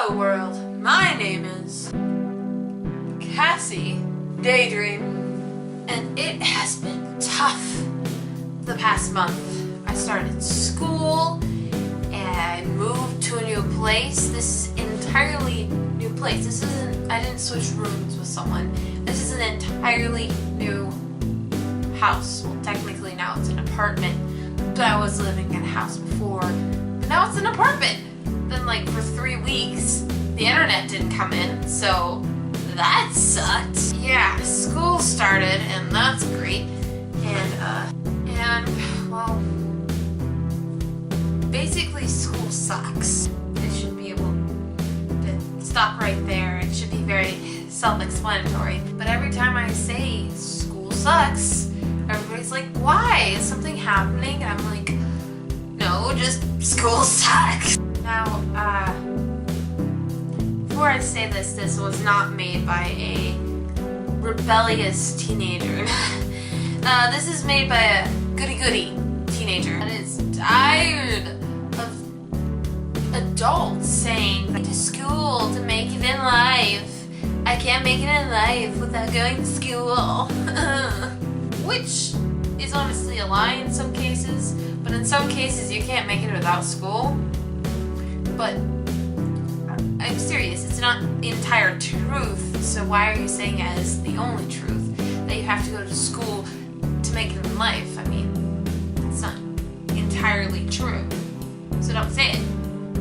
Hello world, my name is Cassie Daydream, and it has been tough the past month. I started school and I moved to a new place. This is an entirely new place. I didn't switch rooms with someone. This is an entirely new house. Well, technically now it's an apartment, but I was living in a house before, but now it's an apartment. Then like for 3 weeks, the internet didn't come in, so that sucked. Yeah, school started, and that's great. And well, basically school sucks. I should be able to stop right there. It should be very self-explanatory. But every time I say school sucks, everybody's like, why? Is something happening? And I'm like, no, just school sucks. Now, before I say this was not made by a rebellious teenager. This is made by a goody-goody teenager that is tired of adults saying to school to make it in life. I can't make it in life without going to school. Which is honestly a lie in some cases, but in some cases you can't make it without school. But I'm serious, it's not the entire truth, so why are you saying it as the only truth? That you have to go to school to make it in life? I mean, it's not entirely true, so don't say it.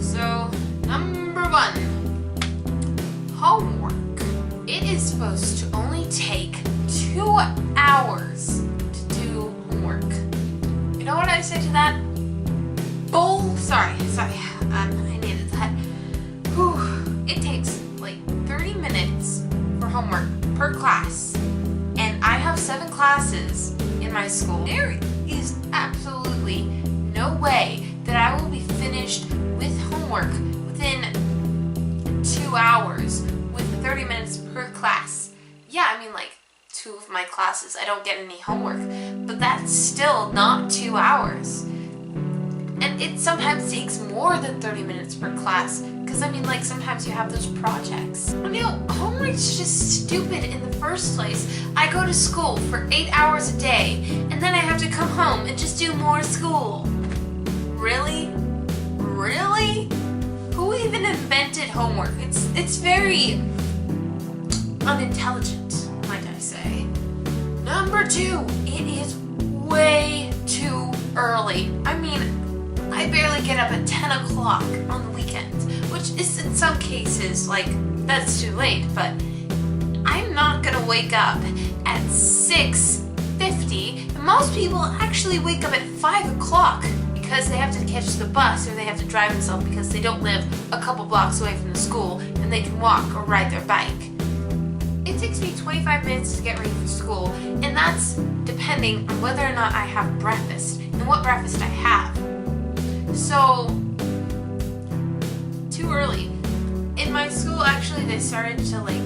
So, number 1, homework. It is supposed to only take 2 hours to do homework. You know what I say to that? Sorry, I needed that. Whew. It takes like 30 minutes for homework per class, and I have 7 classes in my school. There is absolutely no way that I will be finished with homework within 2 hours with 30 minutes per class. Yeah, I mean like 2 of my classes I don't get any homework, but that's still not 2 hours. And it sometimes takes more than 30 minutes per class, because I mean like sometimes you have those projects. You know, homework's just stupid in the first place. I go to school for 8 hours a day, and then I have to come home and just do more school. Really? Really? Who even invented homework? It's very unintelligent, might I say. Number 2, it is way too early. I mean, I barely get up at 10 o'clock on the weekends, which is in some cases, like, that's too late, but I'm not gonna wake up at 6:50, and most people actually wake up at 5 o'clock because they have to catch the bus or they have to drive themselves because they don't live a couple blocks away from the school and they can walk or ride their bike. It takes me 25 minutes to get ready for school, and that's depending on whether or not I have breakfast and what breakfast I have. So, too early. In my school, actually, they started to like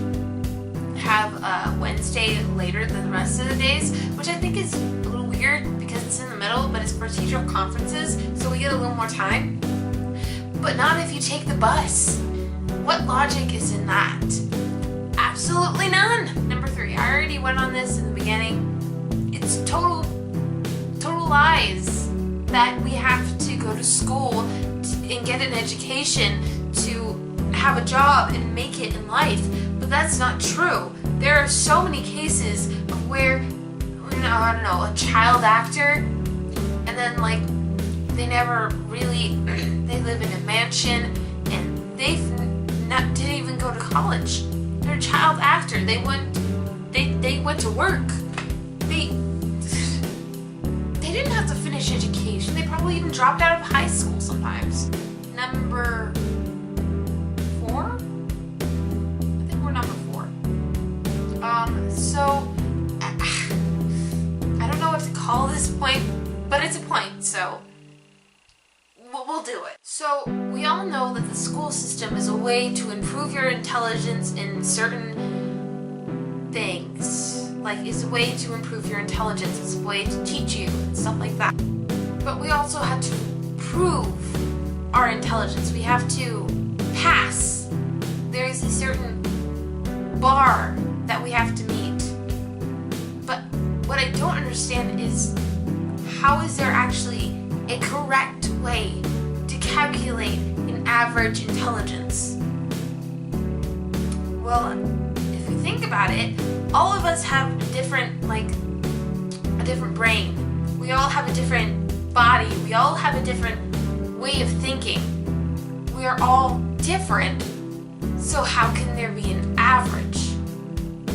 have Wednesday later than the rest of the days, which I think is a little weird because it's in the middle, but it's for teacher conferences, so we get a little more time. But not if you take the bus. What logic is in that? Absolutely none. Number 3, I already went on this in the beginning. It's total lies that we have to go to school and get an education to have a job and make it in life. But that's not true. There are so many cases of where, I don't know, a child actor, and then like they never really, they live in a mansion and didn't even go to college. They're a child actor. They went to work. They didn't have to finish education. They probably even dropped out of high school sometimes. Number 4? I think we're number 4. So I don't know what to call this point, but it's a point, so we'll do it. So we all know that the school system is a way to improve your intelligence in certain things. Like, it's a way to improve your intelligence, it's a way to teach you, and stuff like that. But we also have to prove our intelligence. We have to pass intelligence? Well, if we think about it, all of us have a different brain. We all have a different body. We all have a different way of thinking. We are all different. So how can there be an average?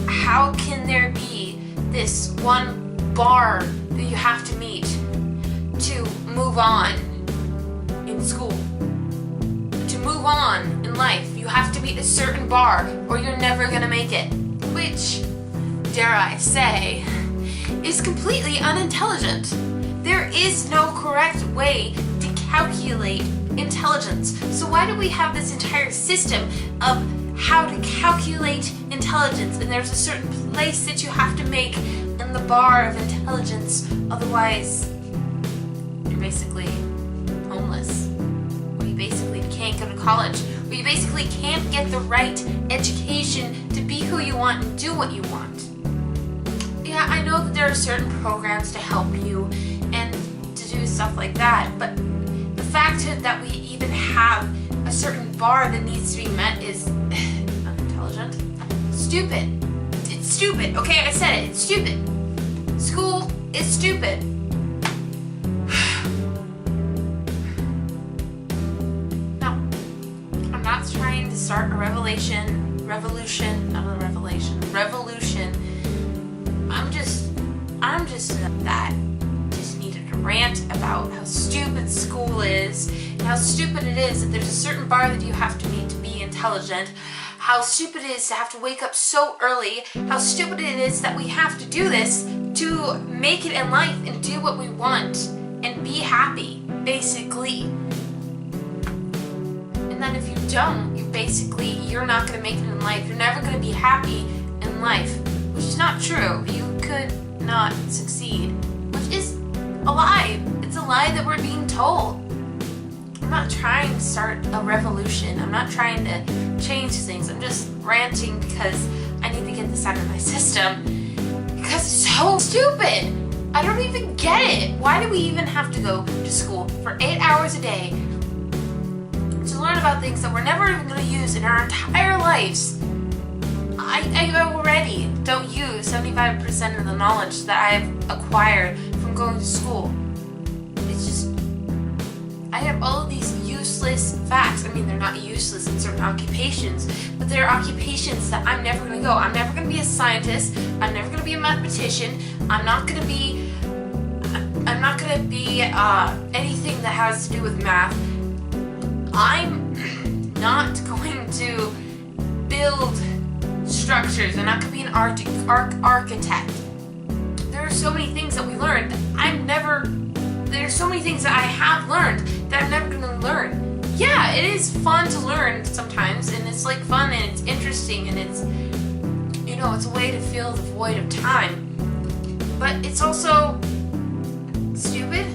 How can there be this one bar that you have to meet to move on in school? To move on in life, you have to meet a certain bar or you're never gonna make it. Which, dare I say, is completely unintelligent. There is no correct way to calculate intelligence. So why do we have this entire system of how to calculate intelligence? And there's a certain place that you have to make in the bar of intelligence, otherwise you're basically homeless. Or you basically can't go to college. Or you basically can't get the right education to be who you want and do what you want. Yeah, I know that there are certain programs to help you and to do stuff like that, but the fact that we even have a certain bar that needs to be met is unintelligent. Stupid. It's stupid. Okay, I said it. It's stupid. School is stupid. No, I'm not trying to start a revolution. I'm just that just needed to rant about how stupid school is, and how stupid it is that there's a certain bar that you have to meet to be intelligent, how stupid it is to have to wake up so early, how stupid it is that we have to do this to make it in life and do what we want and be happy, basically. And then if you don't, you're not going to make it in life. You're never going to be happy in life, which is not true. You could not succeed, which is a lie. It's a lie that we're being told. I'm not trying to start a revolution. I'm not trying to change things. I'm just ranting because I need to get this out of my system because it's so stupid. I don't even get it. Why do we even have to go to school for 8 hours a day to learn about things that we're never even going to use in our entire lives? I already don't use 75% of the knowledge that I've acquired from going to school. It's just, I have all of these useless facts. I mean, they're not useless in certain occupations, but there are occupations that I'm never going to go. I'm never going to be a scientist. I'm never going to be a mathematician. I'm not going to be anything that has to do with math. I'm not going to build structures. I'm not going to be an architect. There are so many things that we learned. There's so many things that I have learned that I'm never going to learn. Yeah, it is fun to learn sometimes, and it's like fun and it's interesting and it's, it's a way to fill the void of time. But it's also stupid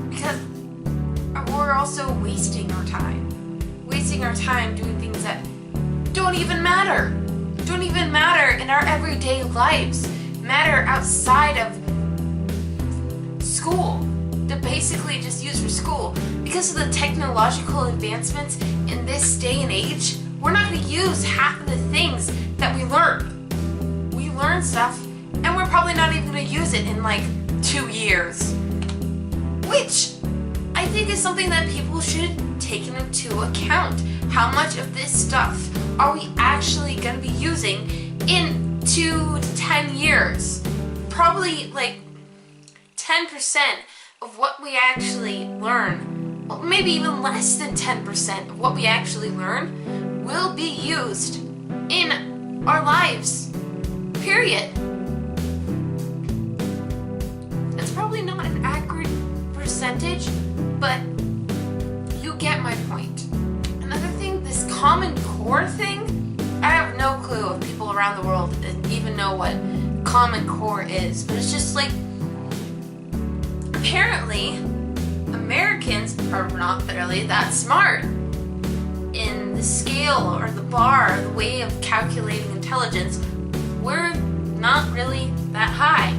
because we're also wasting our time doing things that don't even matter in our everyday lives, matter outside of school. They're basically just used for school. Because of the technological advancements in this day and age, we're not going to use half of the things that we learn. We learn stuff and we're probably not even going to use it in like 2 years, which I think is something that people should take into account. How much of this stuff are we actually going to be using in 2 to 10 years? Probably like 10% of what we actually learn, well, maybe even less than 10% of what we actually learn will be used in our lives, period. It's probably not an accurate percentage, but you get my point. Another thing, this Common Core thing, I have no clue if people around the world even know what Common Core is, but it's just like, apparently Americans are not really that smart in the scale or the bar, the way of calculating intelligence. We're not really that high.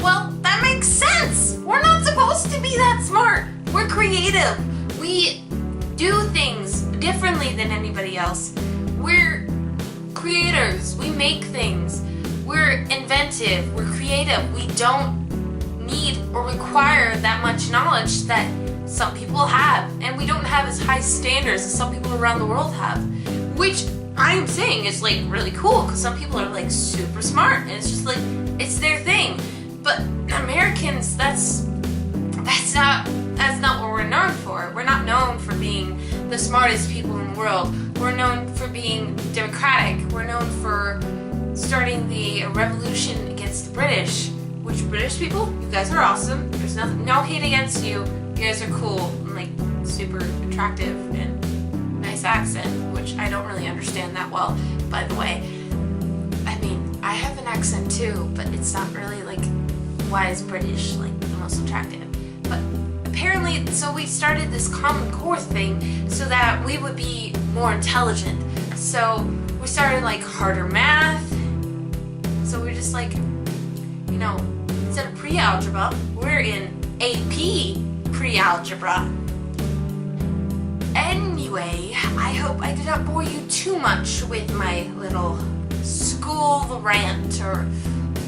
Well, that makes sense. We're not supposed to be that smart. We're creative. We do things differently than anybody else. We're creators. We make things. We're inventive. We're creative. We don't need or require that much knowledge that some people have, and we don't have as high standards as some people around the world have, which I'm saying is like really cool because some people are like super smart and it's just like it's their thing. But Americans, that's not what we're known for. We're not known for being the smartest people in the world. We're known for being democratic. We're known for starting the revolution against the British. Which British people, you guys are awesome. There's no hate against you. You guys are cool and like super attractive and nice accent, which I don't really understand that well, by the way. I mean, I have an accent too, but it's not really like why is British like the most attractive. But apparently, so we started this Common Core thing so that we would be more intelligent. So we started like harder math. So we're just like, you know, instead of pre-algebra, we're in AP pre-algebra. Anyway, I hope I did not bore you too much with my little school rant or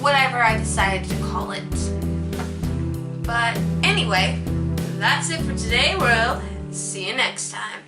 whatever I decided to call it. But anyway, that's it for today, world. See you next time.